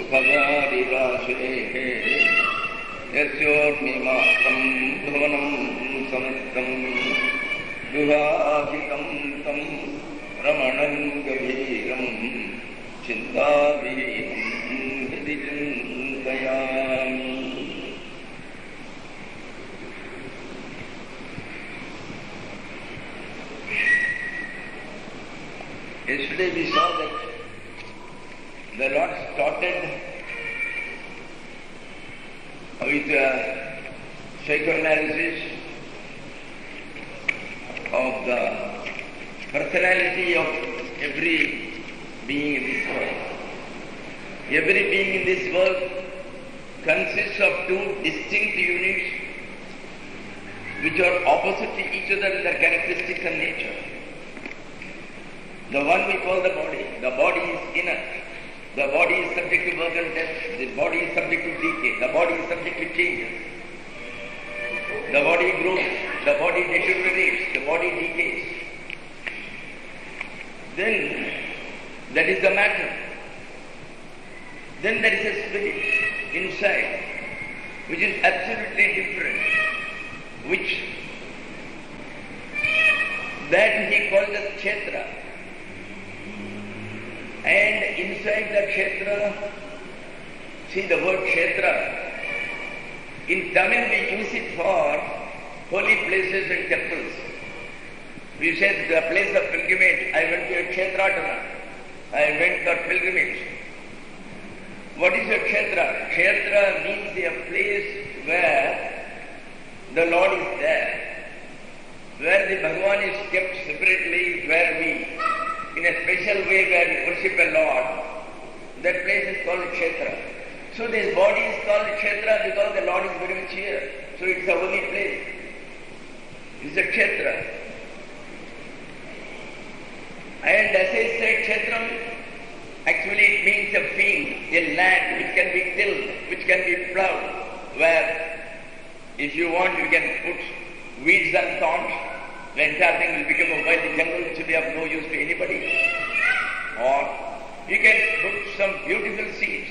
सुखगारिराशेः यस्योर्मिमात्रं भुवनं समस्तं गुहाहितं तं रमणं गभीरं चिन्ताविहीनं हृदि चिन्तयामि. Yesterday we saw that the Lord started with a psychoanalysis of the personality of every being in this world. Every being in this world consists of two distinct units which are opposite to each other in their characteristics and nature. The one we call the body. The body is inner. The body is subject to birth and death. The body is subject to decay. The body is subject to changes. The body grows. The body deteriorates. The body decays. Then, that is the matter. Then there is a spirit inside, which is absolutely different, which that he called as Kshetra. And inside the Kshetra, see the word Kshetra, in Tamil we use it for holy places and temples. We said the place of pilgrimage, I went to a Kshetratana, I went for pilgrimage. What is a Kshetra? Kshetra means a place where the Lord is there, where the Bhagavan is kept separately, where we in a special way where we worship a Lord. That place is called Kshetra. So this body is called Kshetra because the Lord is very much here. So it's a holy place. It's a Kshetra. And as I said, Kshetram, actually it means a field, a land which can be tilled, which can be plowed, where if you want you can put weeds and thorns. The entire thing will become a wild jungle which will be of no use to anybody. Or you can put some beautiful seeds.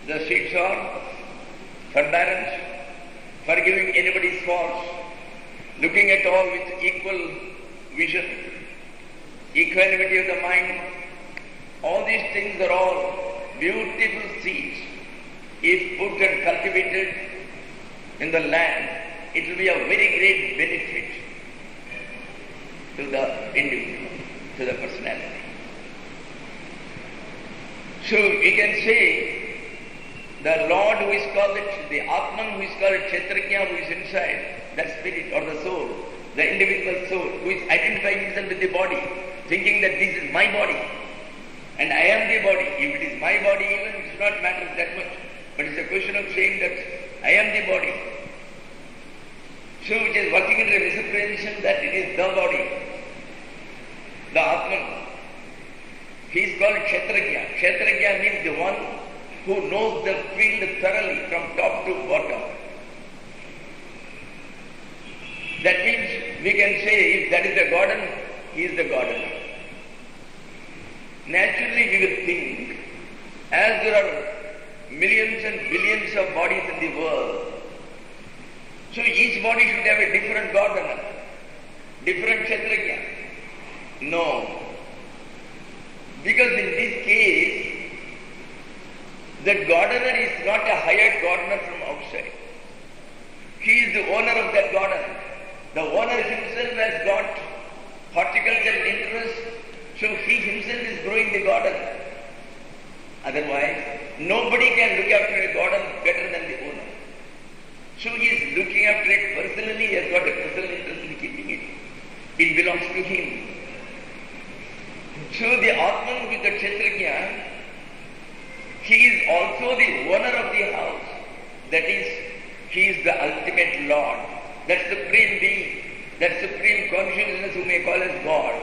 The seeds are forbearance, forgiving anybody's faults, looking at all with equal vision, equanimity of the mind. All these things are all beautiful seeds. If put and cultivated in the land, it will be a very great benefit to the individual, to the personality. So we can say the Lord who is called the Atman, who is called Kshetrajna, who is inside, that spirit or the soul, the individual soul, who is identifying himself with the body, thinking that this is my body and I am the body. If it is my body even, it does not matter that much. But it's a question of saying that I am the body. So which is working in the misapprehension that it is the body, the Atman. He is called Kshetrajna. Kshetrajna means the one who knows the field thoroughly from top to bottom. That means we can say if that is the garden, he is the gardener. Naturally we will think, as there are millions and billions of bodies in the world, so each body should have a different gardener, different Kshetrajna. No. Because in this case, the gardener is not a hired gardener from outside. He is the owner of that garden. The owner himself has got horticultural interest, so he himself is growing the garden. Otherwise, nobody can look after a garden better than the owner. So he is looking after it personally, he has got a personal interest in keeping it. It belongs to him. So the Atman with the Kshetrajna, he is also the owner of the house. That is, he is the ultimate Lord, that supreme being, that supreme consciousness who may call as God,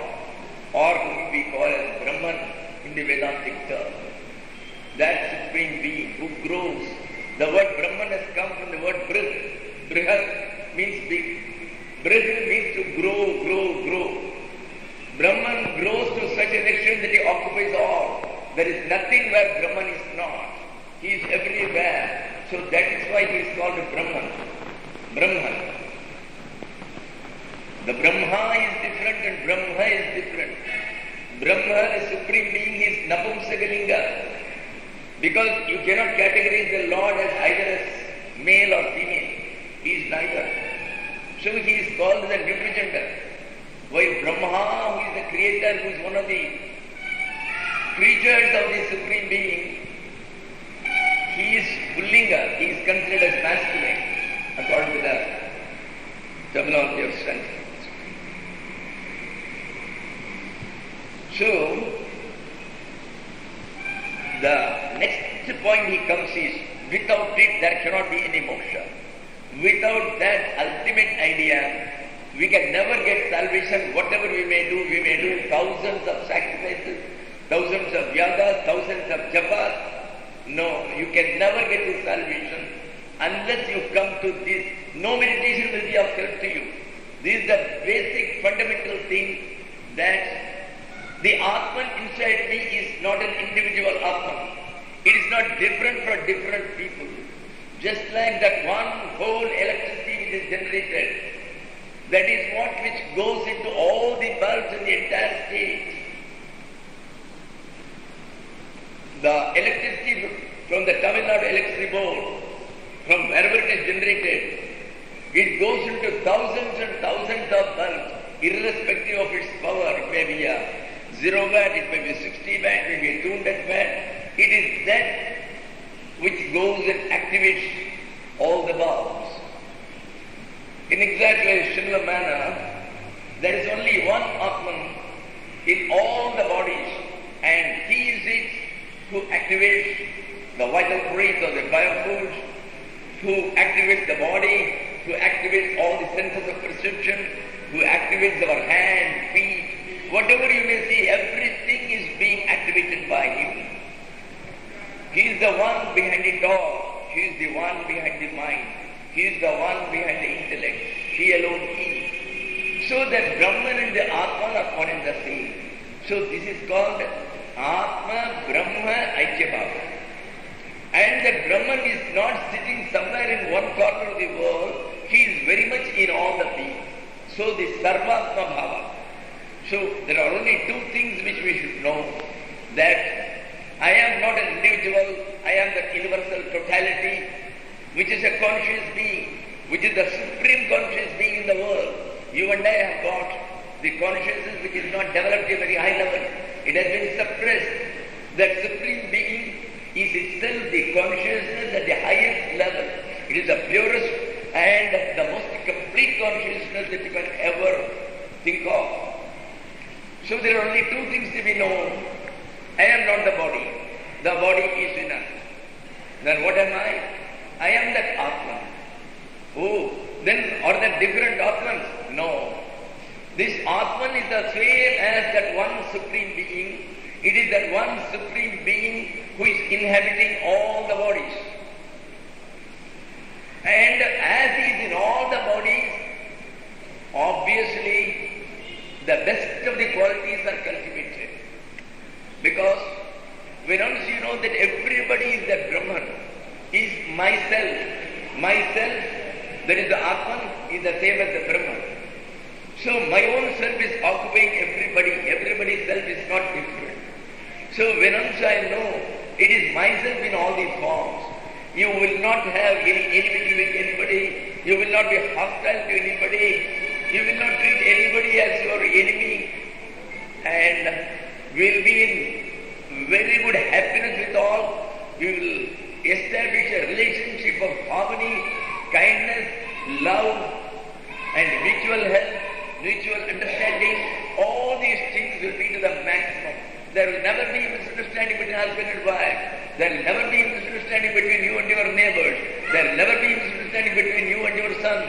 or who we call as Brahman in the Vedantic term. That supreme being who grows. The word Brahman has come from the word Brih. Brihat means big. Brih means to grow, grow, grow. Brahman grows to such an extent that he occupies all. There is nothing where Brahman is not. So that is why he is called Brahman. Brahman. The Brahma is different and Brahma is different. Brahma, the Supreme Being, is Napumsakalinga. Because you cannot categorize the Lord as either as male or female. He is neither. So he is called the neutral gender. While Brahma, who is the creator, who is one of the creatures of the Supreme Being, he is Pullinga, he is considered as masculine, according to the terminology of Sanskrit. So, the next point he comes is, without it there cannot be any moksha. Without that ultimate idea, we can never get salvation. Whatever we may do thousands of sacrifices, thousands of yagas, thousands of japas. No, you can never get to salvation unless you come to this. No meditation will be of help to you. This is the basic fundamental thing, that the Atman inside me is not an individual Atman. It is not different for different people. Just like that one whole electricity which is generated, that is what which goes into all the bulbs in the entire state. The electricity from the Tamil Nadu electricity board, from wherever it is generated, it goes into thousands and thousands of bulbs, irrespective of its power. It may be a 0 watt, it may be 60 watt, it may be 200 watt. It is that which goes and activates all the bulbs. In exactly similar manner, there is only one Atman in all the bodies, and he is it who activates the vital breath or the biofoods, who activates the body, who activates all the senses of perception, who activates our hand, feet, whatever you may see, everything is being activated by him. He is the one behind it all. He is the one behind the mind. He is the one behind the intellect. He alone is. So that Brahman and the Atman are one and the same. So this is called Atma Brahma Aikya Bhava. And that Brahman is not sitting somewhere in one corner of the world. He is very much in all the beings. So the Sarvatma Bhava. So there are only two things which we should know. That I am not an individual, I am the universal totality, which is a conscious being, which is the supreme conscious being in the world. You and I have got the consciousness which is not developed at a very high level. It has been suppressed. That supreme being is itself the consciousness at the highest level. It is the purest and the most complete consciousness that you can ever think of. So there are only two things to be known. I am not the body. The body is in us. Then what am I? I am that Atman. Oh, then are there different Atmans? No. This Atman is the same as that one Supreme Being. It is that one Supreme Being who is inhabiting all the bodies. And as he is in all the bodies, obviously the best of the qualities are cultivated. Because when once you know that everybody is that Brahman, is myself. Myself, that is the Atman, is the same as the Brahman. So my own self is occupying everybody. Everybody's self is not different. So when once I know it is myself in all these forms, you will not have any enmity with anybody. You will not be hostile to anybody. You will not treat anybody as your enemy. And will be in very good happiness with all. You will establish a relationship of harmony, kindness, love, and mutual help, mutual understanding. All these things will be to the maximum. There will never be misunderstanding between husband and wife. There will never be misunderstanding between you and your neighbors. There will never be misunderstanding between you and your son.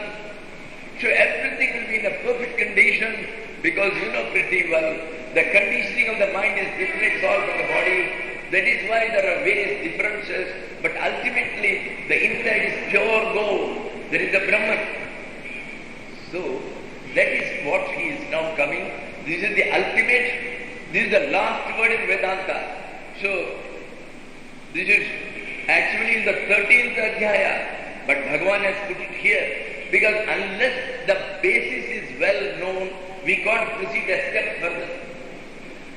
So everything will be in a perfect condition, because you know pretty well the conditioning of the mind is different all from the body. That is why there are various differences, but ultimately the inside is pure gold. There is the Brahman. So that is what he is now coming. This is the ultimate, this is the last word in Vedanta. So this is actually in the 13th Adhyaya, but Bhagavan has put it here, because unless the basis is well known, we can't proceed a step further.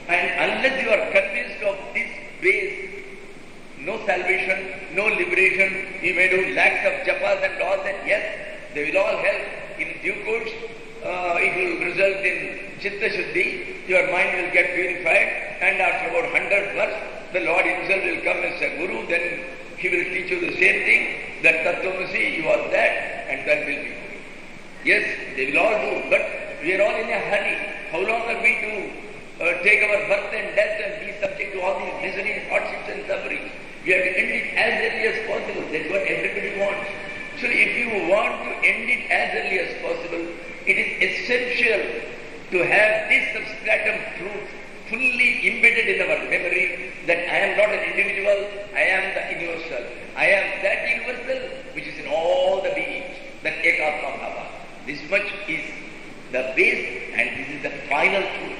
And unless you are convinced of this base, no salvation, no liberation, you may do lakhs of japas and all that, yes, they will all help. In due course, it will result in Chitta Shuddhi, your mind will get purified, and after about 100 verse, the Lord himself will come as a Guru, then he will teach you the same thing, that Tattvamasi, you are that, and that will be. Yes, they will all do, but we are all in a hurry. How long are we to take our birth and death and be subject to all these miseries, hardships and sufferings? We have to end it as early as possible. That's what everybody wants. So if you want to end it as early as possible, it is essential to have this substratum truth fully embedded in our memory, that I am not an individual, I am the universal. I am that universal which is in all the beings, that Ekatma Bhava. This much is the base, and this is the final truth.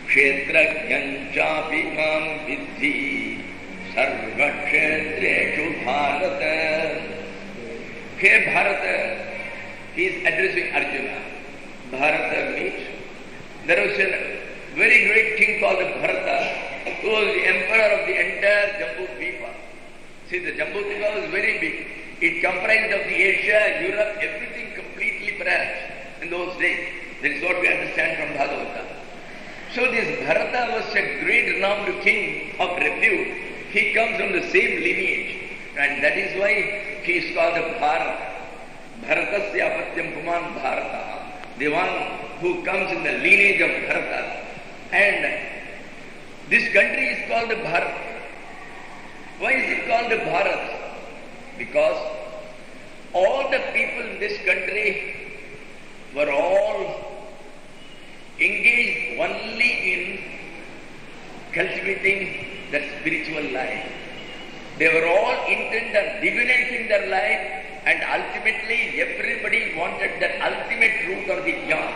Kshetrajnam chapi mam vidhi sarva kshetreshu bharata. Hey Bharata, he is addressing Arjuna. Bharata means, there was a very great king called Bharata, who was the emperor of the entire Jambudvipa. See, the Jambudvipa was very big. It comprised of the Asia, Europe, everything completely perhaps in those days. That is what we understand from Bhagavad. So this Bharata was a great renowned king of repute. He comes from the same lineage, and that is why he is called Bharata. Bharatasya apatyam puman Bharata. The one who comes in the lineage of Bharata. And this country is called Bharat. Why is it called Bharat? Because all the people in this country were all engaged only in cultivating their spiritual life. They were all intent on divinizing their life, and ultimately everybody wanted the ultimate truth or the jnana.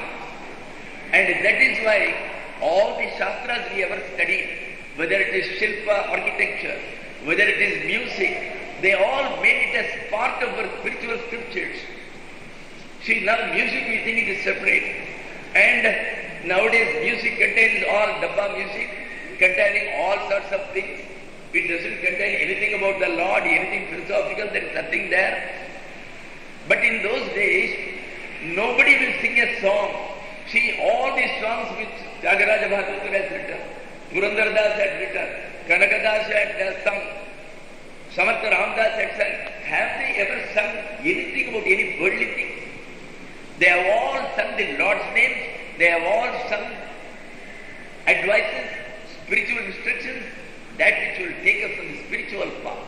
And that is why all the shastras we ever studied, whether it is Shilpa, architecture, whether it is music, they all made it as part of our spiritual scriptures. See, now music we think it is separate. And nowadays music contains all dabba music, containing all sorts of things. It doesn't contain anything about the Lord, anything philosophical, there is nothing there. But in those days, nobody will sing a song. See, all these songs which Tyagaraja Bhagavatam has written, Purandar Das had written, Kanakadas had sung, Samartha Ramdas had sung, have they ever sung anything about any worldly thing? They have all sung the Lord's names, they have all sung advices, spiritual instructions, that which will take us on the spiritual path.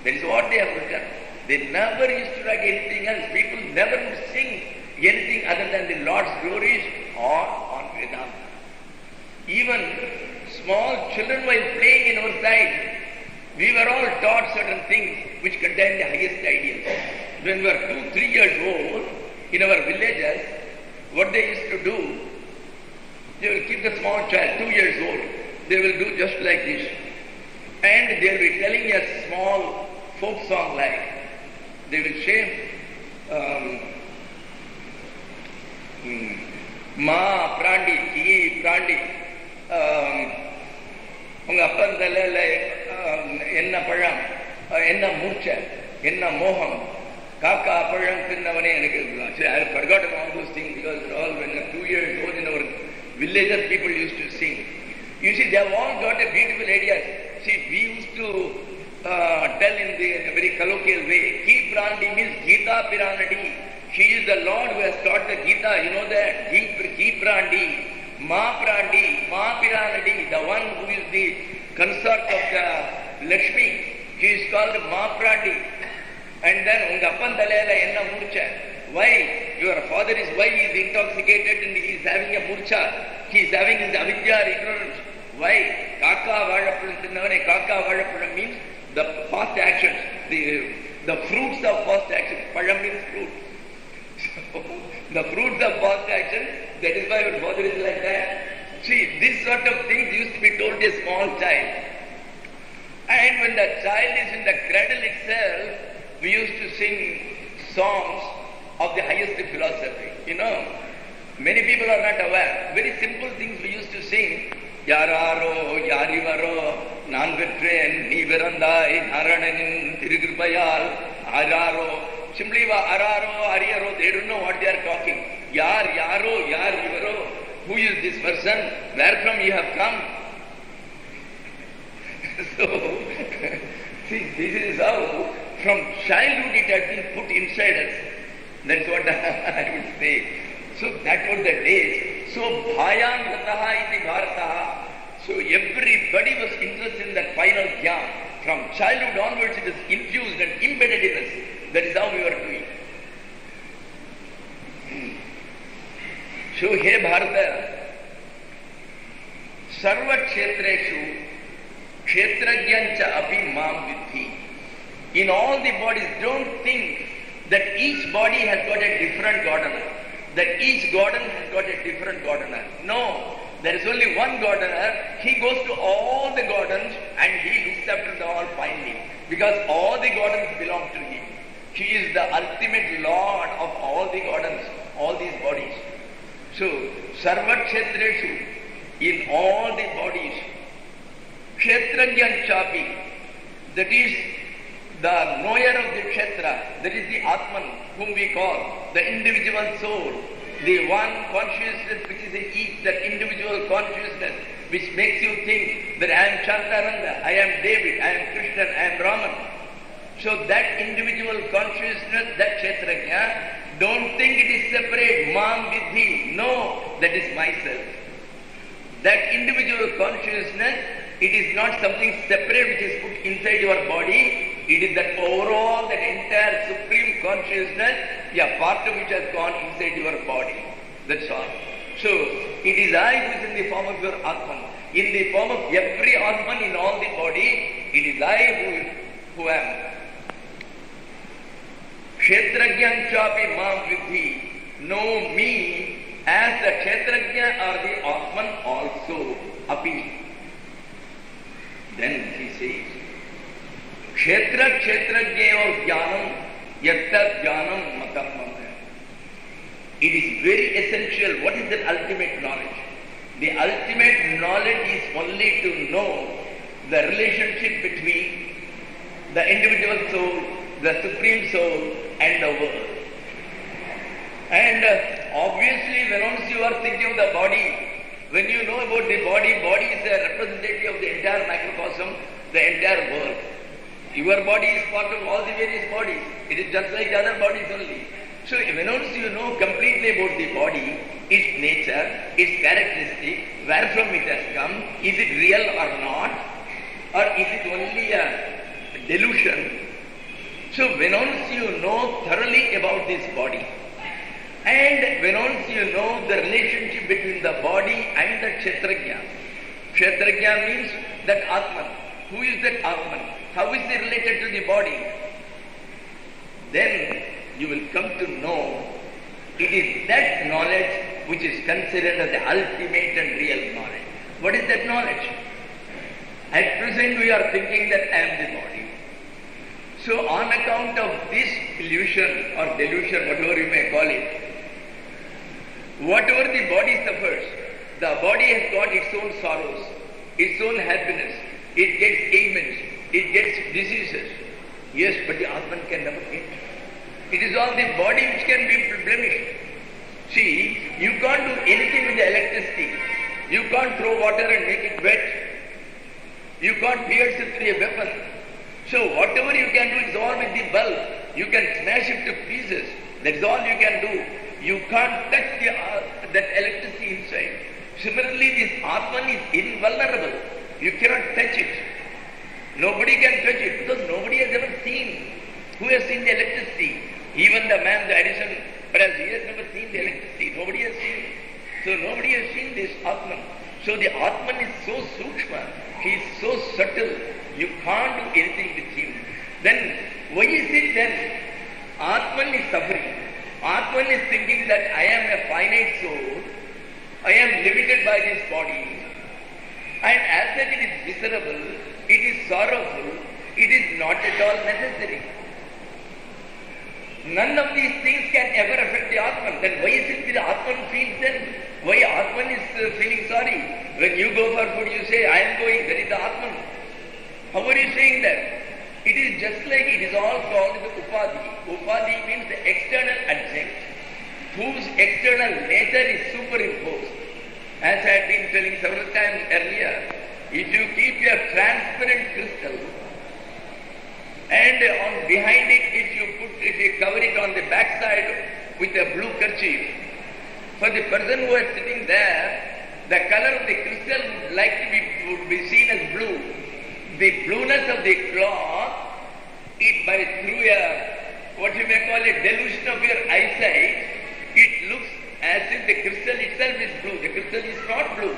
That is what they have written. They never used to write anything else. People never would sing anything other than the Lord's glories or on Vedanta. Even small children while playing in our side, we were all taught certain things which contain the highest ideals. When we were 2-3 years old, in our villages, what they used to do, they will keep the small child, 2 years old, they will do just like this. And they will be telling a small folk song like, they will say, Ma Prandi, Ki Prandi, Unga Appan Dalala, Enna Param, Enna Murcha, Enna Moham, Kaka Param Tinnavane. I have forgotten all those things because all when we were 2 years old in our villages people used to sing. You see, they have all got a beautiful ideas. See, we used to tell in a very colloquial way, Ki Prandi means Gita Piranadi. She is the Lord who has taught the Gita, you know that? Ki Prandi, Ma Prandi, Ma Piranadi, the one who is the consort of the Lakshmi. She is called Ma Prandi. And then Ungappan Dalela Enna Murcha. Why? Your father is, why he is intoxicated and he is having a murcha. He is having his avidya or ignorance. Why? Kaka Vazhapuram Tinnavane. Kaka Vazhapuram means the past actions, the fruits of past actions. Pazham means fruit. So, the fruits of past actions, that is why your father is like that. See, this sort of things used to be told to a small child. And when the child is in the cradle itself, we used to sing songs of the highest philosophy. Many people are not aware. Very simple things we used to sing. Yararo, Yarivaro, Nanvetren, Niverandai, Naranin, Tirigurbayal, Araro. Simply Araro, Ariaro, they don't know what they are talking. Yaro, Yarivaro. Who is this person? Where from you have come? So, see, this is how from childhood it has been put inside us. That's what I would say. So that was the days. So bhayam rataha iti bharataha. So everybody was interested in that final jnana. From childhood onwards it was infused and embedded in us. That is how we were doing. So he Bharata, sarva kshetreshu kshetrajyancha api mam vidhi. In all the bodies, don't think that each body has got a different gardener, that each garden has got a different gardener. No, there is only one gardener. He goes to all the gardens and he looks after them all finally, because all the gardens belong to him. He is the ultimate lord of all the gardens, all these bodies. So, sarva kshetreshu, in all the bodies, kshetrajyan chapi, that is the knower of the kshetra, that is the Atman, whom we call the individual soul, the one consciousness which is in each, that individual consciousness which makes you think that I am Shantananda, I am David, I am Krishna, I am Ramana. So that individual consciousness, that kshetrajna, don't think it is separate, mam vidhi. No, that is myself. That individual consciousness, it is not something separate which is put inside your body. It is that overall, that entire supreme consciousness, part of which has gone inside your body. That's all. So, it is I who is in the form of your Atman. In the form of every Atman in all the body, it is I who am. Kshetrajyan chapi mam vidhi. Know me as the Kshetrajna or the Atman also. Api. Then he says, Kshetra kshetrajneo jnanam yatta jnanam matam. It is very essential. What is the ultimate knowledge? The ultimate knowledge is only to know the relationship between the individual soul, the supreme soul, and the world. And obviously, once you are thinking of the body, when you know about the body is a representative of the entire microcosm, the entire world. Your body is part of all the various bodies. It is just like the other bodies only. So once you know completely about the body, its nature, its characteristic, where from it has come, is it real or not, or is it only a delusion? So once you know thoroughly about this body, and once you know the relationship between the body and the Kshetrajna. Kshetrajna means that Atman. Who is that Atman? How is it related to the body? Then you will come to know it is that knowledge which is considered as the ultimate and real knowledge. What is that knowledge? At present we are thinking that I am the body. So on account of this illusion or delusion, whatever you may call it, whatever the body suffers, the body has got its own sorrows, its own happiness, it gets ailments, it gets diseases. Yes, but the Atman can never get. It is all the body which can be blemished. See, you can't do anything with the electricity. You can't throw water and make it wet. You can't pierce it through a weapon. So whatever you can do is all with the bulb. You can smash it to pieces. That's all you can do. You can't touch that electricity inside. Similarly, this Atman is invulnerable. You cannot touch it. Nobody can touch it because nobody has ever seen. Who has seen the electricity? Even the man, the Edison, perhaps he has never seen the electricity. Nobody has seen it. So nobody has seen this Atman. So the Atman is so sukshma. He is so subtle. You can't do anything with him. Then why is it then Atman is suffering? Atman is thinking that I am a finite soul. I am limited by this body. And as that it is miserable, it is sorrowful, it is not at all necessary. None of these things can ever affect the Atman. Then why is it the Atman feels then? Why Atman is feeling sorry? When you go for food, you say, I am going, that is the Atman. How are you saying that? It is just like it is all called the Upadhi. Upadhi means the external adjunct, whose external nature is superimposed. As I had been telling several times earlier, if you keep a transparent crystal and on behind it, if you cover it on the backside with a blue kerchief, for the person who is sitting there, the color of the crystal would be seen as blue. The blueness of the cloth, through what you may call a delusion of your eyesight, it looks as if the crystal itself is blue. The crystal is not blue.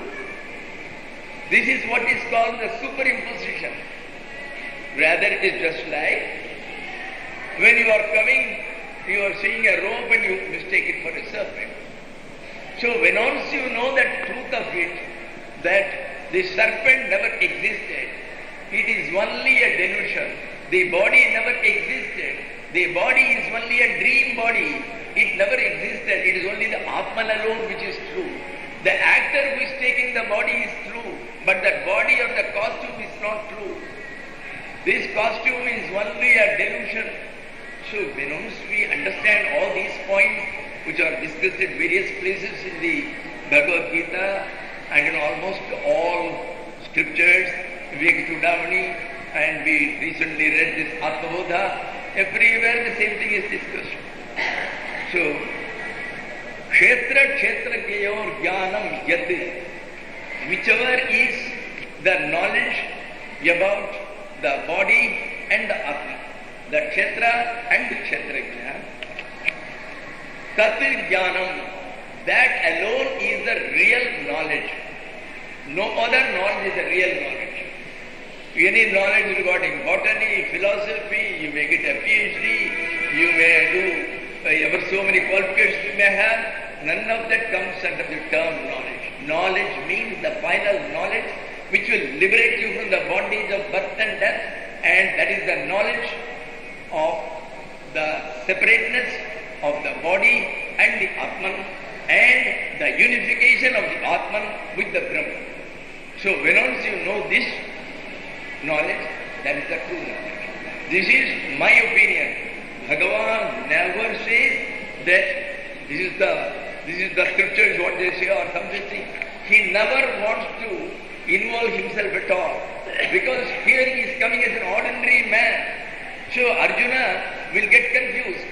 This is what is called the superimposition. Rather, it is just like when you are coming, you are seeing a rope and you mistake it for a serpent. So when once you know the truth of it, that the serpent never existed, it is only a delusion. The body never existed. The body is only a dream body. It never existed. It is only the Atman alone which is true. The actor who is taking the body is true, but the body of the costume is not true. This costume is only a delusion. So when once we understand all these points which are discussed at various places in the Bhagavad Gita and in almost all scriptures, Vivekachudamani, and we recently read this Atmabodha, everywhere the same thing is discussed. So, Kshetra Kshetrajayor Jnanam Yad, whichever is the knowledge about the body and the Atma, the Kshetra and the Kshetrajna, Tat Jnanam, that alone is the real knowledge. No other knowledge is the real knowledge. Any knowledge regarding botany, philosophy, you may get a PhD, you may do ever so many qualifications you may have, none of that comes under the term knowledge. Knowledge means the final knowledge which will liberate you from the bondage of birth and death, and that is the knowledge of the separateness of the body and the Atman, and the unification of the Atman with the Brahman. So when once you know this knowledge, that is the true knowledge. This is my opinion. Bhagavan never says that this is the scriptures what they say or something. He never wants to involve himself at all, because here he is coming as an ordinary man. So Arjuna will get confused.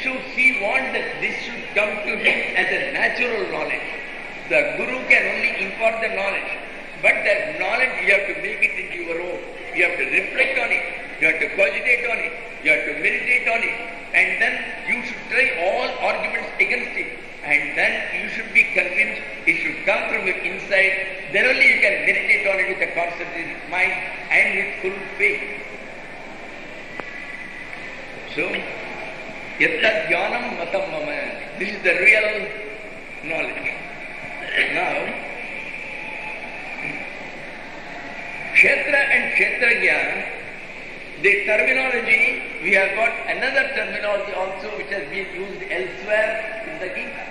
So he wants that this should come to him as a natural knowledge. The Guru can only impart the knowledge, but that knowledge you have to make it into your own. You have to reflect on it, you have to cogitate on it, you have to meditate on it, and then you should try all arguments against it, and then you should be convinced it should come from your inside. Then only you can meditate on it with a concentrated mind and with full faith. So, yatta jnanam matam mama. This is the real knowledge. Now, Kshetra and Kshetrajna, the terminology, we have got another terminology also which has been used elsewhere in the Gita.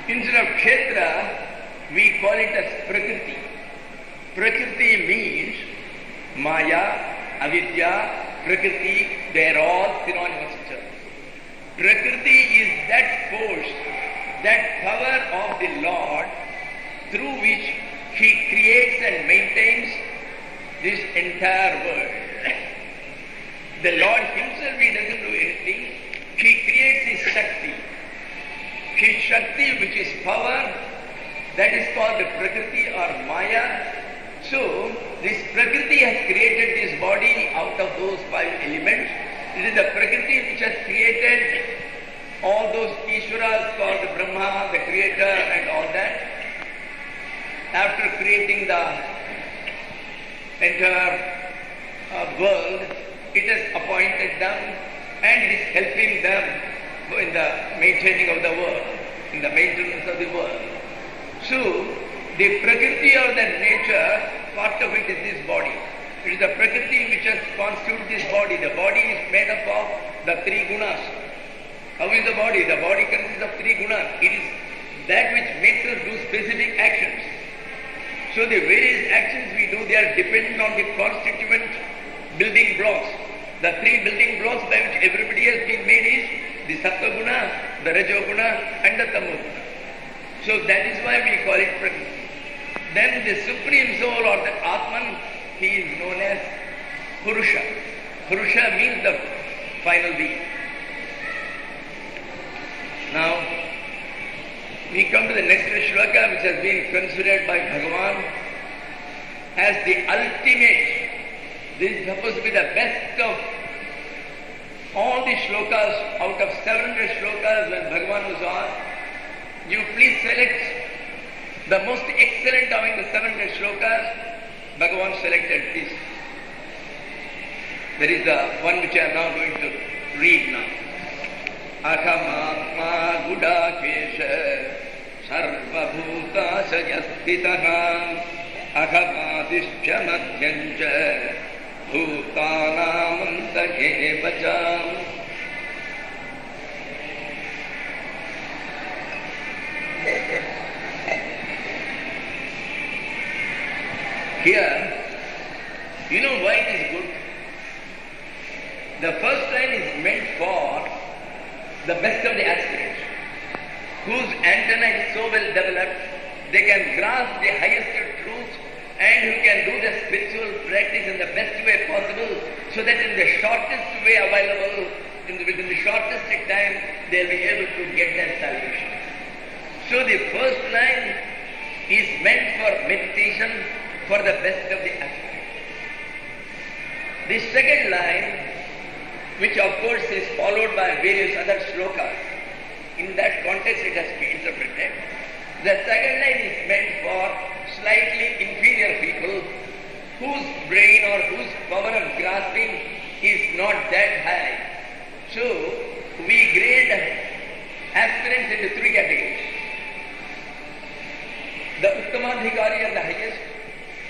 Instead of Kshetra, we call it as Prakriti. Prakriti means Maya, Avidya, Prakriti, they are all synonymous terms. Prakriti is that force, that power of the Lord through which He creates and maintains this entire world. The Lord Himself, He doesn't do anything. He creates His Shakti. His Shakti, which is power, that is called the Prakriti or Maya. So, this Prakriti has created this body out of those 5 elements. It is the Prakriti which has created all those Ishwaras called Brahma, the Creator and all that. After creating the entire world, it has appointed them and it is helping them in the maintaining of the world, in the maintenance of the world. So, the Prakriti or the nature part of it is this body. It is the Prakriti which has constituted this body. The body is made up of the three gunas. How is the body? The body consists of three gunas. It is that which makes us do specific actions. So the various actions we do, they are dependent on the constituent building blocks. The three building blocks by which everybody has been made is the Sattva Guna, the Rajo Guna and the Tamo Guna. So that is why we call it Prakriti. Then the Supreme Soul or the Atman, he is known as Purusha. Purusha means the final being. Now, we come to the next shloka which has been considered by Bhagavan as the ultimate. This is supposed to be the best of all the shlokas. Out of 700 shlokas when Bhagavan was asked, you please select the most excellent among the 700 shlokas. Bhagavan selected this. That is the one which I am now going to read now. Ahamatma gudakesha sarva bhuta sajastitaha ahamadishcha madhyancha bhutanamanta evacha. Here, you know why it is good? The first line is meant for the best of the aspirants, whose antenna is so well developed, they can grasp the highest truth and who can do the spiritual practice in the best way possible, so that in the shortest way available, within the shortest time, they will be able to get their salvation. So the first line is meant for meditation for the best of the aspirants. The second line, which of course is followed by various other slokas, in that context it has to be interpreted. The second line is meant for slightly inferior people whose brain or whose power of grasping is not that high. So we grade aspirants into three categories. The Uttamadhikari are the highest,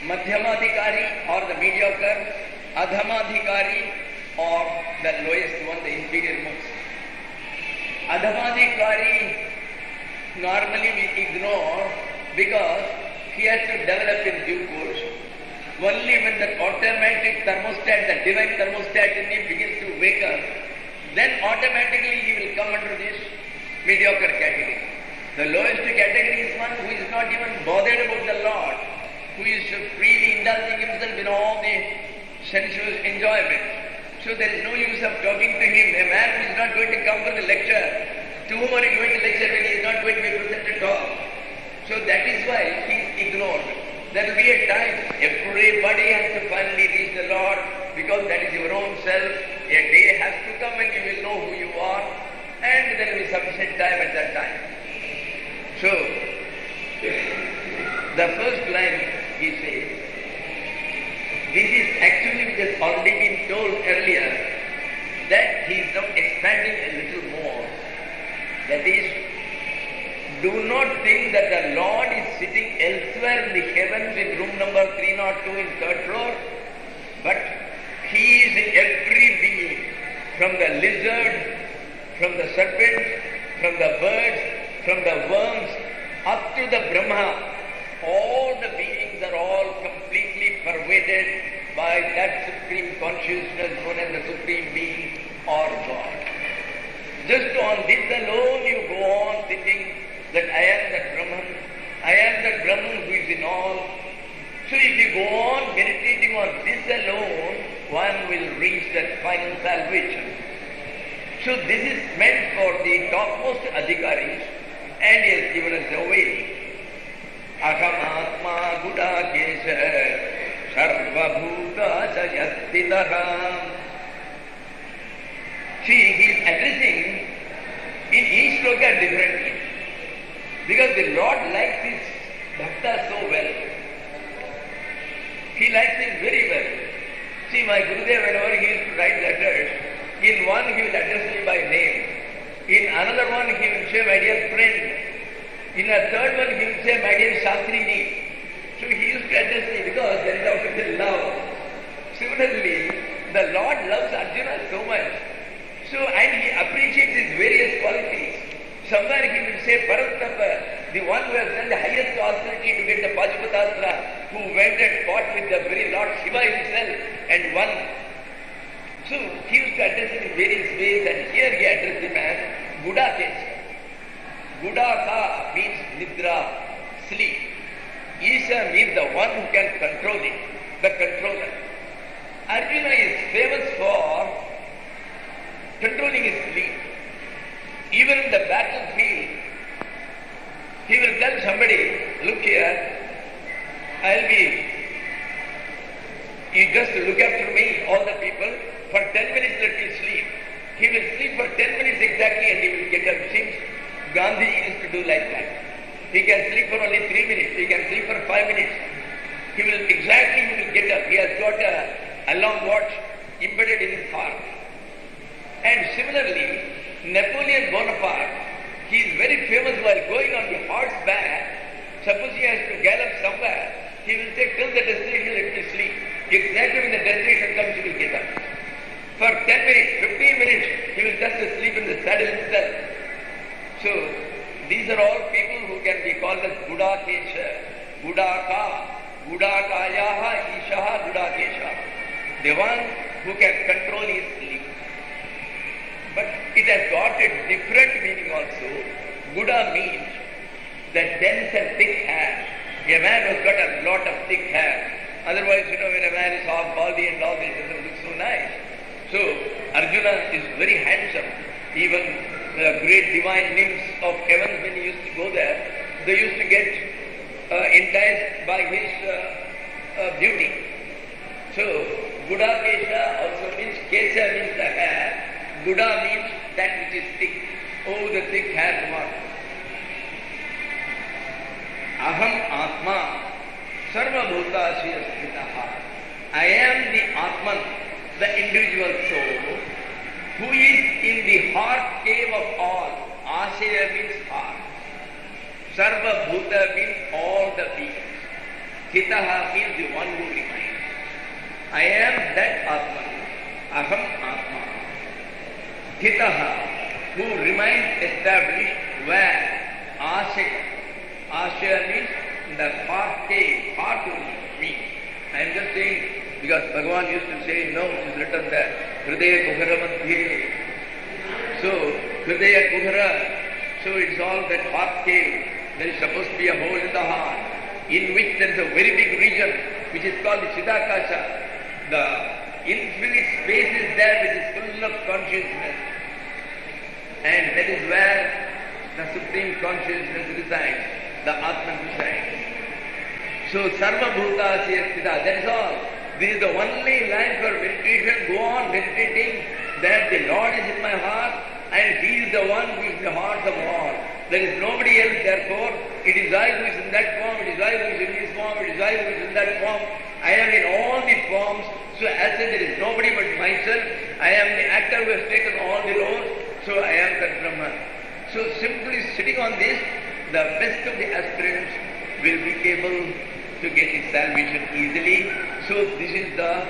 Madhyamadhikari or the mediocre, Adhamadhikari or the lowest one, the inferior most. Adhamadhikari normally we ignore because he has to develop in due course. Only when the automatic thermostat, the divine thermostat in him begins to wake up, then automatically he will come under this mediocre category. The lowest category is one who is not even bothered about the Lord, who is freely indulging himself in all the sensuous enjoyment. So there is no use of talking to him. A man who is not going to come for the lecture, to whom are you going to lecture when he is not going to be present at all? So that is why he is ignored. There will be a time everybody has to finally reach the Lord, because that is your own self. A day has to come when you will know who you are, and there will be sufficient time at that time. So, the first line he says, this is actually which has already been told earlier, that he is now expanding a little more. That is, do not think that the Lord is sitting elsewhere in the heavens in room number 302 in third floor, but he is in every being, from the lizard, from the serpent, from the birds, from the worms, up to the Brahma. All the beings are all completely pervaded by that supreme consciousness known as the Supreme Being or God. Just on this alone you go on thinking that I am that Brahman, I am that Brahman who is in all. So if you go on meditating on this alone, one will reach that final salvation. So this is meant for the topmost adhikaris, and he has given us the way. Ahamatma gudakesha sarva bhuta sajastitaha. See, he is addressing in each sloka differently, because the Lord likes his bhakta so well. He likes it very well. See, my Gurudev, whenever he used to write letters, in one he will address me by name. In another one he will say, my dear friend. In a third one he will say, my dear Shastriji. So he used to address me because there is out of the love. Similarly, the Lord loves Arjuna so much. So, and he appreciates his various qualities. Somewhere he will say, Bharatapa, the one who has done the highest austerity to get the Pajupatastra, who went and fought with the very Lord Shiva himself and won. So, he used to address him in various ways, and here he addressed him as Gudakesha. Gudaka means Nidra, sleep. Isha means the one who can control it, the controller. Arjuna is famous for controlling his sleep. Even in the battlefield, he will tell somebody, look here, you just look after me, all the people, for 10 minutes let me sleep. He will sleep for 10 minutes exactly and he will get up. Since Gandhi used to do like that. He can sleep for only 3 minutes, he can sleep for 5 minutes. He will get up. He has got a alarm watch embedded in his heart. And similarly, Napoleon Bonaparte, he is very famous while going on the horseback. Suppose he has to gallop somewhere, he will say, till the destination let me sleep. Exactly when the destination comes, he will get up. For 10 minutes, 15 minutes, he will just sleep in the saddle itself. So, these are all people who can be called as Gudakesha, Gudaka, Gudakayaha, Ishaha, Gudakesha. The one who can control his sleep. But it has got a different meaning also. Guda means the dense and thick hair. A man who has got a lot of thick hair. Otherwise, when a man is half baldy and all this, it doesn't look so nice. So, Arjuna is very handsome. Even the great divine nymphs of heaven, when he used to go there, they used to get enticed by his beauty. So, Gudakesha also means, Kesha means the hair, Guda means that which is thick. Oh, the thick hair one. Aham Atma Sarva Bhutasya Sthitaha. I am the Atman, the individual soul, who is in the heart cave of all. Ashaya means heart. Sarva Bhuta means all the beings. Sthitaha means the one who remains. I am that Atman. Aham Atma. Sthitaha, who remains established where? Ashaya. Ashaya means the heart cave, heart means. I am just saying, because Bhagavan used to say, no, it is written there, Hridaya Kuhara Madhye. So, Hridaya Kuhara, so it's all that heart cave. There is supposed to be a hole in the heart, in which there is a very big region, which is called the Chidakasha. The infinite space is there, which is full of consciousness. And that is where the Supreme Consciousness resides, the Atman resides. So, Sarva Bhutasya Sthita, that is all. This is the only line for meditation. Go on meditating that the Lord is in my heart and He is the one who is in the hearts of all. There is nobody else, therefore, it is I who is in that form, it is I who is in this form, it is I who is in that form. I am in all the forms, so as such there is nobody but myself. I am the actor who has taken all the roles, so I am that Brahman. So simply sitting on this, the best of the aspirants will be able to get his salvation easily. So this is the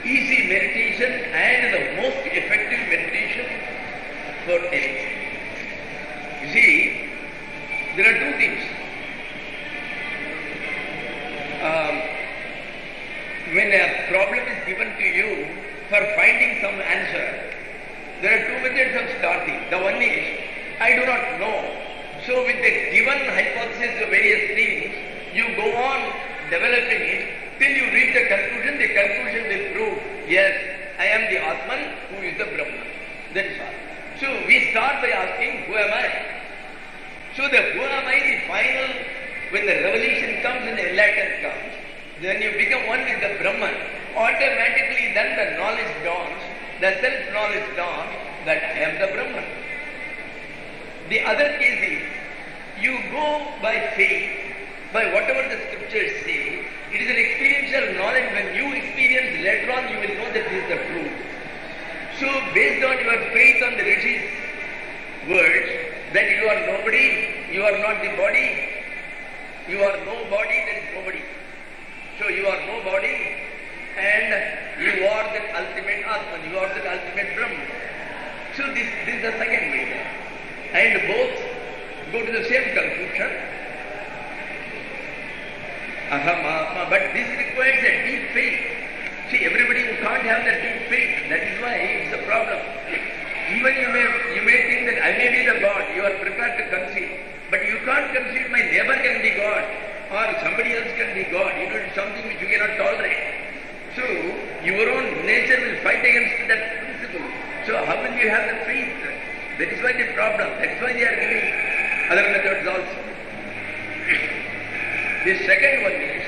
easy meditation and the most effective meditation for anything. You see, there are two things. When a problem is given to you for finding some answer, there are two methods of starting. The one is, I do not know. So with the given hypothesis of various things, you go on developing it till you reach the conclusion. The conclusion will prove, yes, I am the Atman who is the Brahman. That is all. So we start by asking, who am I? So the who am I, the final, when the revelation comes and the enlightenment comes, then you become one with the Brahman. Automatically then the knowledge dawns, the self-knowledge dawns that I am the Brahman. The other case is, you go by faith, by whatever the scriptures say. It is an experiential knowledge. When you experience later on, you will know that this is the truth. So based on your faith on the Rishi's words, that you are nobody, you are not the body, You are no body, there is nobody. So you are no body and you are the ultimate Atman, you are the ultimate Brahman. So this is the second way. And both go to the same conclusion. Aham Atma, but this requires a deep faith. See, everybody who can't have that deep faith, that is why it's a problem. Even you may think that I may be the God, you are prepared to concede, but you can't concede my neighbor can be God, or somebody else can be God. You know, it's something which you cannot tolerate. So, your own nature will fight against that principle. So, how will you have the faith? That is why the problem. That is why they are giving other methods also. The second one is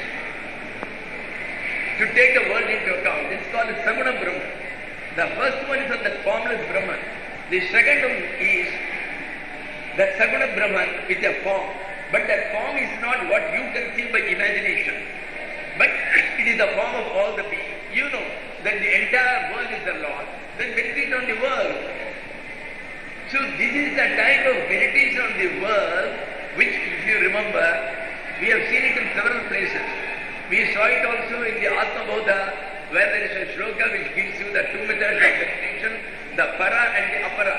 to take the world into account. It's called the Saguna Brahman. The first one is on the formless Brahman. The second one is the Saguna Brahman with a form. But that form is not what you conceive by imagination. But it is the form of all the beings. You know that the entire world is the Lord. Then meditate on the world. So this is the type of meditation on the world which, if you remember, we have seen it in several places. We saw it also in the Atma Bodha, where there is a shloka which gives you the two methods of meditation, the para and the apara.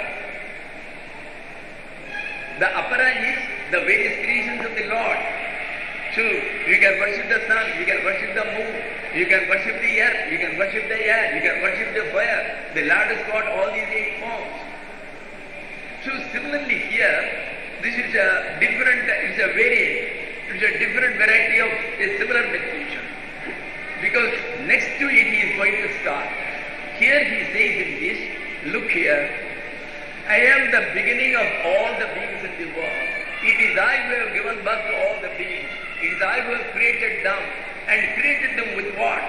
The apara is the various creations of the Lord. So you can worship the sun, you can worship the moon, you can worship the earth, you can worship the air, you can worship the fire. The Lord has got all these 8 forms. So similarly here, this is a different, it's a different variety of a similar meditation. Because next to it he is going to start. Here he says in this, look here, I am the beginning of all the beings in the world. It is I who have given birth to all the beings. It is I who have created them. And created them with what?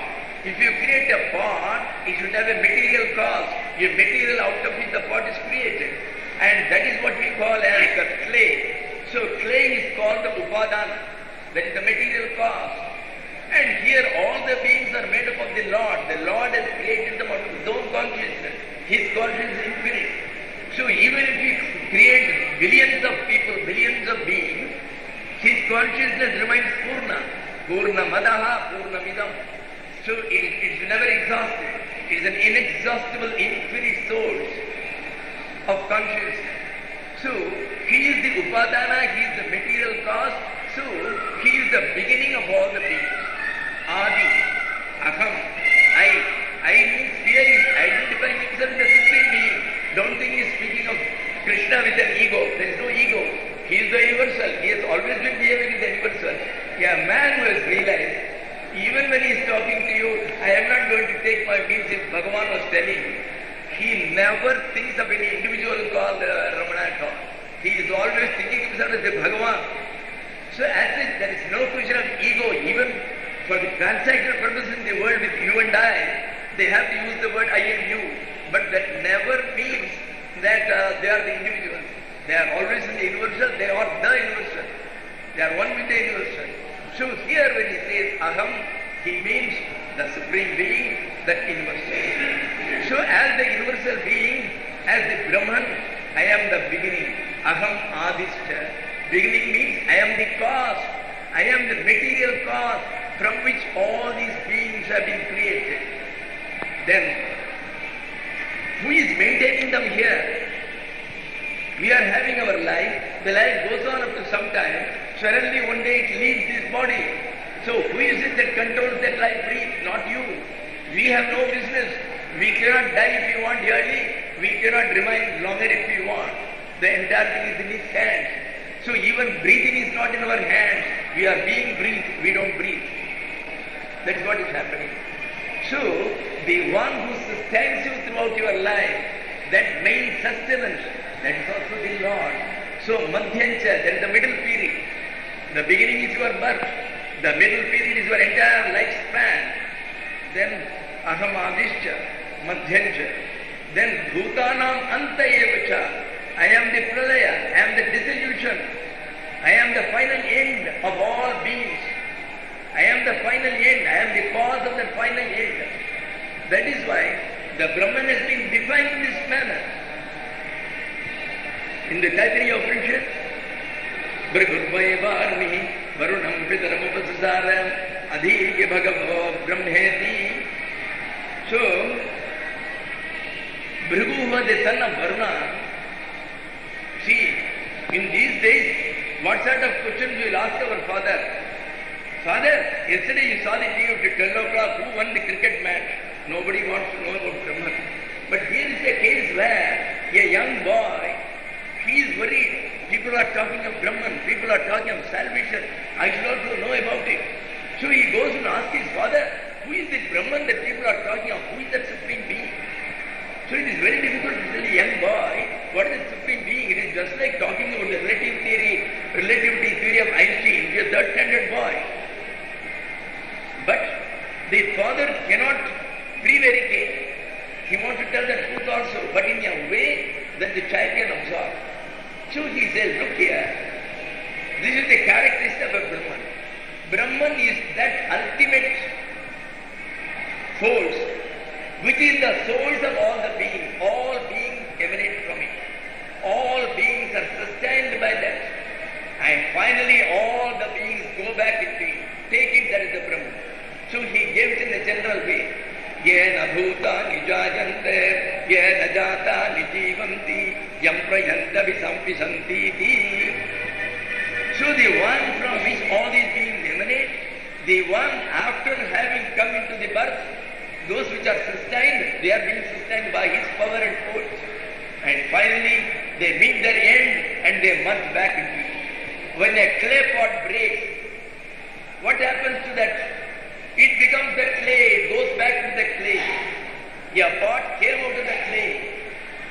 If you create a pot, it should have a material cause. A material out of which the pot is created. And that is what we call as the clay. So clay is called the upadana. That is the material cause. And here all the beings are made up of the Lord. The Lord has created them out of His own consciousness. His consciousness is infinite. So even if He creates billions of people, billions of beings, His consciousness remains Purna. Purna Madaha, Purna Midam. So it's never exhausted. It is an inexhaustible, infinite source of consciousness. So He is the Upadana, He is the material cause. So He is the beginning of all the beings. Adi, Aham, I means here is identifying himself as the Supreme Being. Don't think he is speaking of Krishna with an ego. There is no ego. He is the universal. He has always been behaving as the universal. A man who has realized, even when he is talking to you, I am not going to take my meals, if Bhagavan was telling, he never thinks of any individual called Ramana at all. He is always thinking himself as the Bhagavan. So as such, there is no question of ego. Even for the transactional purpose in the world with you and I, they have to use the word I and you. But that never means that they are the individuals. They are always in the universal. They are the universal. They are one with the universal. So here when he says Aham, he means the Supreme Being, the universal. So as the universal being, as the Brahman, I am the beginning. Aham Adishta. Beginning means I am the cause. I am the material cause from which all these beings have been created. Then, who is maintaining them here? We are having our life. The life goes on up to some time. Suddenly one day it leaves this body. So who is it that controls that life breath? Not you. We have no business. We cannot die if we want early. We cannot remain longer if we want. The entire thing is in His hands. So even breathing is not in our hands. We are being breathed. We don't breathe. That is what is happening. So the one who sustains you throughout your life, that main sustenance, that is also the Lord. So Madhyancha, that is the middle period. The beginning is your birth. The middle period is your entire lifespan. Then Aham Adishcha, Madhyancha. Then Bhutanam Anta Evacha. I am the Pralaya, I am the dissolution. I am the final end of all beings. I am the final end. I am the cause of the final end. That is why the Brahman has been defined in this manner. In the Taittiriya Upanishad, Brahmaya Varni, Varunam Pitaram Upasasaram Adhirya Bhagavo Brahmeti. So, Bhrigu was the son of Varuna. See, in these days, what sort of questions you will ask our father? Father, yesterday you saw the TV at 12 o'clock, who won the cricket match? Nobody wants to know about Brahman. But here is a case where a young boy, he is worried. People are talking of Brahman, people are talking of salvation. I should also know about it. So he goes and asks his father, who is this Brahman that people are talking of? Who is that Supreme Being? So it is very difficult to tell a young boy what is the Supreme Being. It is just like talking about the relativity theory of Einstein. He is a third-standard boy. But the father cannot prevaricate. He wants to tell the truth also, but in a way that the child can absorb. So he says, look here, this is the characteristic of a Brahman. Brahman is that ultimate force which is the source of all the beings. All beings emanate from it. All beings are sustained by that. And finally all the beings go back into it. Take it, that is the Brahman. So he gives in a general way. Yena bhuta nijayante, yena jata nijivanti, yam prayanta visampisanti. So the one from which all these beings emanate, the one after having come into the birth, those which are sustained, they are being sustained by his power and force. And finally, they meet their end and they merge back into it. When a clay pot breaks, what happens to that? It becomes the clay, it goes back to the clay. A pot came out of the clay.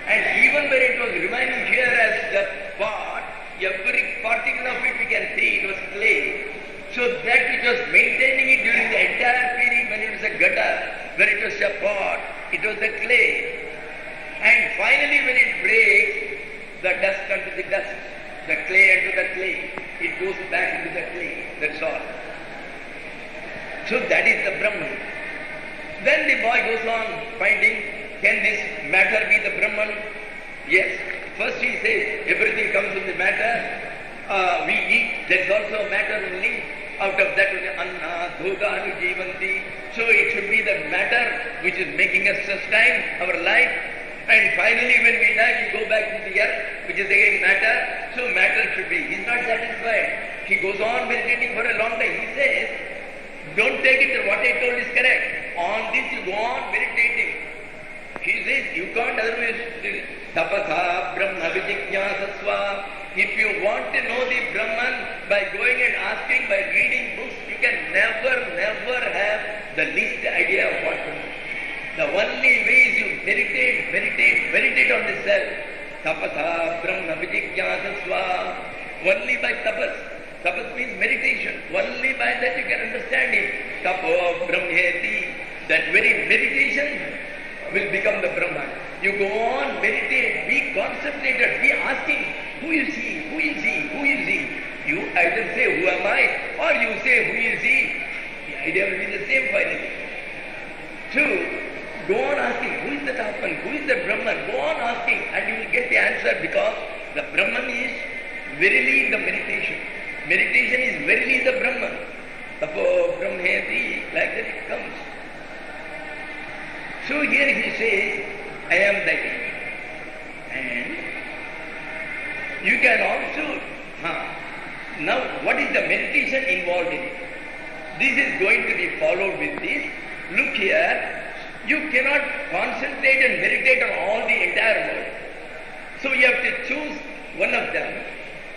And even when it was remaining here as the pot, every particle of it we can see it was clay. So that which was maintaining it during the entire period when it was a gutter, when it was a pot, it was the clay. And finally when it breaks, the dust unto the dust, the clay unto the clay, it goes back into the clay, that's all. So that is the Brahman. Then the boy goes on finding, can this matter be the Brahman? Yes. First he says, everything comes in the matter. We eat, there is also a matter only. Out of that was anna, dhoga, anujivanti. So it should be the matter which is making us sustain our life. And finally when we die, we go back to the earth, which is again matter. So matter should be. He is not satisfied. He goes on meditating for a long time. He says, don't take it that what I told is correct. On this you go on meditating. He says, you can't otherwise. Tapatha Brahma Vijijñāsasva. If you want to know the Brahman by going and asking, by reading books, you can never have the least idea of what to know. The only way is you meditate on the self. Tapatha Brahma Vijijñāsasva. Only by tapas. Tapas means meditation. Only by that you can understand it. Tapo Brahmeti. That very meditation will become the Brahman. You go on, meditate, be concentrated, be asking, who is he, who is he, who is he? You either say, who am I? Or you say, who is he? The idea will be the same finally. Two, go on asking, who is the Atman, who is the Brahman? Go on asking and you will get the answer, because the Brahman is verily the meditation. Meditation is verily the Brahman. Tapo Brahmeti, like that it comes. So here he says, I am that. And you can also, now what is the meditation involved in it? This is going to be followed with this. Look here, you cannot concentrate and meditate on all the entire world. So you have to choose one of them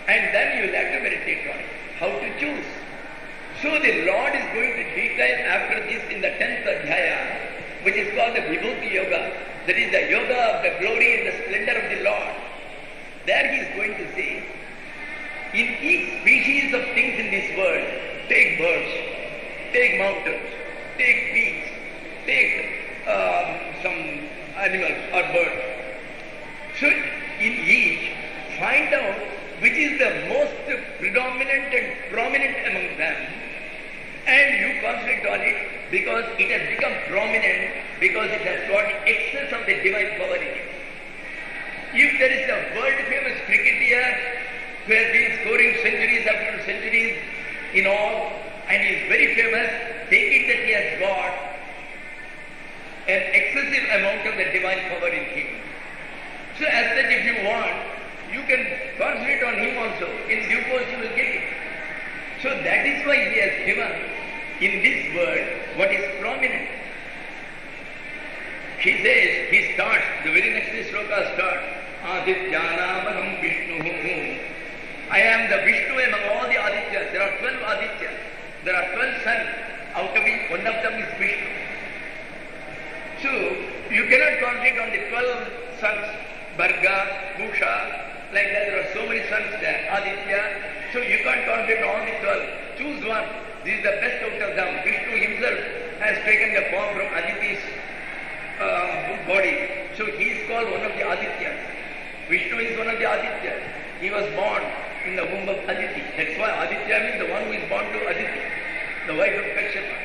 and then you will have to meditate on it. How to choose? So the Lord is going to detail after this in the 10th Adhyaya, which is called the Vibhuti Yoga. That is the yoga of the glory and the splendor of the Lord. There he is going to say, in each species of things in this world, take birds, take mountains, take peaks, take some animals or birds. So in each, find out which is the most predominant and prominent among them, and you concentrate on it because it has become prominent, because it has got excess of the divine power in it. If there is a world famous cricketer who has been scoring centuries after centuries in all, and he is very famous. Take it that he has got an excessive amount of the divine power in him. So as such, if you want, you can concentrate on him also. In due course you will get it. So that is why he has given in this word what is prominent. He says, he starts, the very next sloka starts, Adityanamaham Vishnu. I am the Vishnu among all the Adityas. There are 12 Adityas. There are 12 suns. Out of which one of them is Vishnu. So, you cannot concentrate on the 12 suns, Bharga, Musha, like that. There are so many suns there, Aditya. So you can't concentrate on all the 12. Choose one. This is the best out of them. Vishnu himself has taken the form from Aditi's body. So he is called one of the Adityas. Vishnu is one of the Adityas. He was born in the womb of Aditi. That's why Aditya means the one who is born to Aditi, the wife of Kashyapa.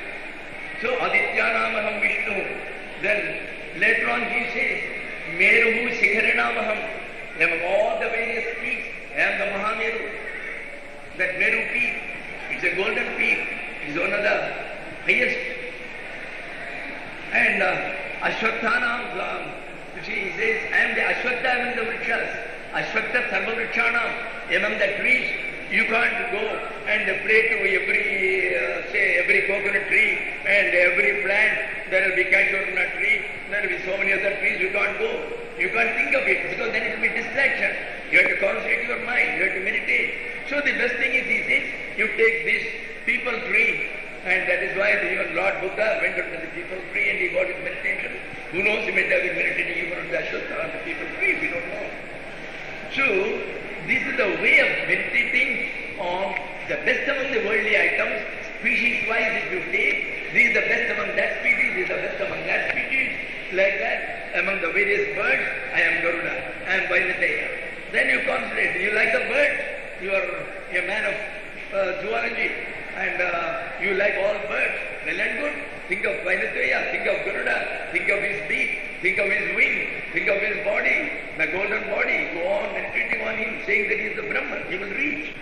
So Adityanamaham Vishnu. Then later on he says, Meruhu Sikharinamaham. Among all the various peaks, I am the Mahameru. That Meru peak, it's a golden peak. It's one of the highest. And Ashwatthana, he says, I am the Ashwatha among the Vrikshas. Ashwatha Sarva Vrikshanam. Among the trees, you can't go and pray to every coconut tree and every plant. There will be cashew nut tree, there will be so many other trees, you can't go. You can't think of it because then it will be distraction. You have to concentrate your mind, you have to meditate. So the best thing is, he says, you take this people tree, and that is why even Lord Buddha went up to the people tree and he got his meditation. Who knows, he may have been meditating even on the Ashwatha or the people tree, we don't know. So, this is the way of meditating on the best among the worldly items, species-wise if you take, this is the best among that species, this is the best among that species, like that. Among the various birds, I am Garuda, I am Vainateya. Then you concentrate, you like the birds, you are a man of zoology, and you like all birds, well and good. Think of Vainateya, think of Garuda, think of his beak, think of his wing, think of his body, the golden body, go on meditating on him, saying that he is the Brahman, he will reach.